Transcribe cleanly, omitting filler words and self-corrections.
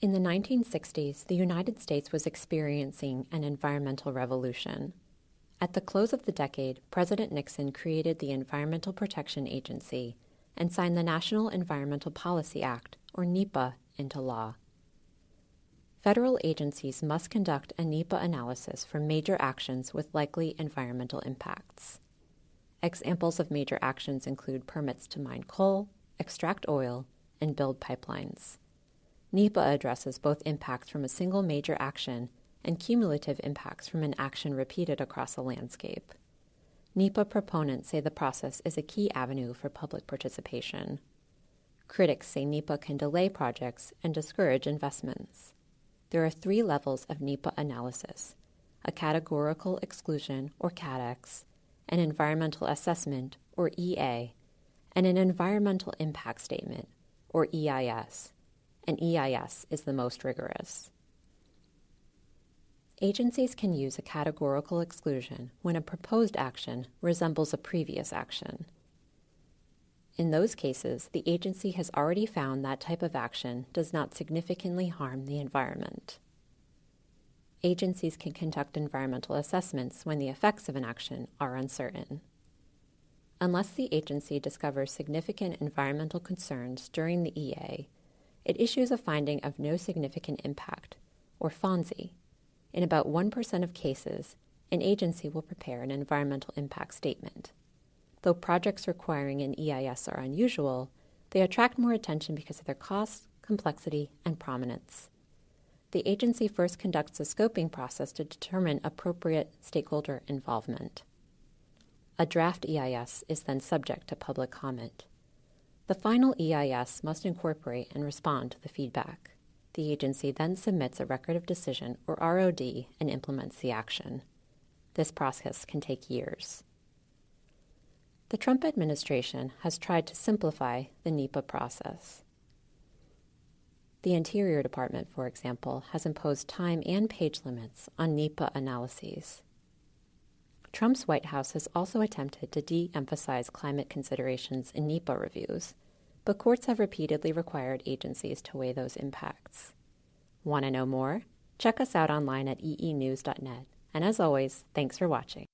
In the 1960s, the United States was experiencing an environmental revolution. At the close of the decade, President Nixon created the Environmental Protection Agency and signed the National Environmental Policy Act, or NEPA, into law. Federal agencies must conduct a NEPA analysis for major actions with likely environmental impacts. Examples of major actions include permits to mine coal, extract oil, and build pipelines. NEPA addresses both impacts from a single major action and cumulative impacts from an action repeated across a landscape. NEPA proponents say the process is a key avenue for public participation. Critics say NEPA can delay projects and discourage investments. There are 3 levels of NEPA analysis: a categorical exclusion, or CADEX, an environmental assessment, or EA, and an environmental impact statement, or EIS. An EIS is the most rigorous. Agencies can use a categorical exclusion when a proposed action resembles a previous action. In those cases, the agency has already found that type of action does not significantly harm the environment. Agencies can conduct environmental assessments when the effects of an action are uncertain. Unless the agency discovers significant environmental concerns during the EA, it issues a finding of no significant impact, or FONSI. In about 1% of cases, an agency will prepare an environmental impact statement. Though projects requiring an EIS are unusual, they attract more attention because of their cost, complexity, and prominence. The agency first conducts a scoping process to determine appropriate stakeholder involvement. A draft EIS is then subject to public comment. The final EIS must incorporate and respond to the feedback. The agency then submits a record of decision, or ROD, and implements the action. This process can take years. The Trump administration has tried to simplify the NEPA process. The Interior Department, for example, has imposed time and page limits on NEPA analyses. Trump's White House has also attempted to de-emphasize climate considerations in NEPA reviews, but courts have repeatedly required agencies to weigh those impacts. Want to know more? Check us out online at eenews.net. And as always, thanks for watching.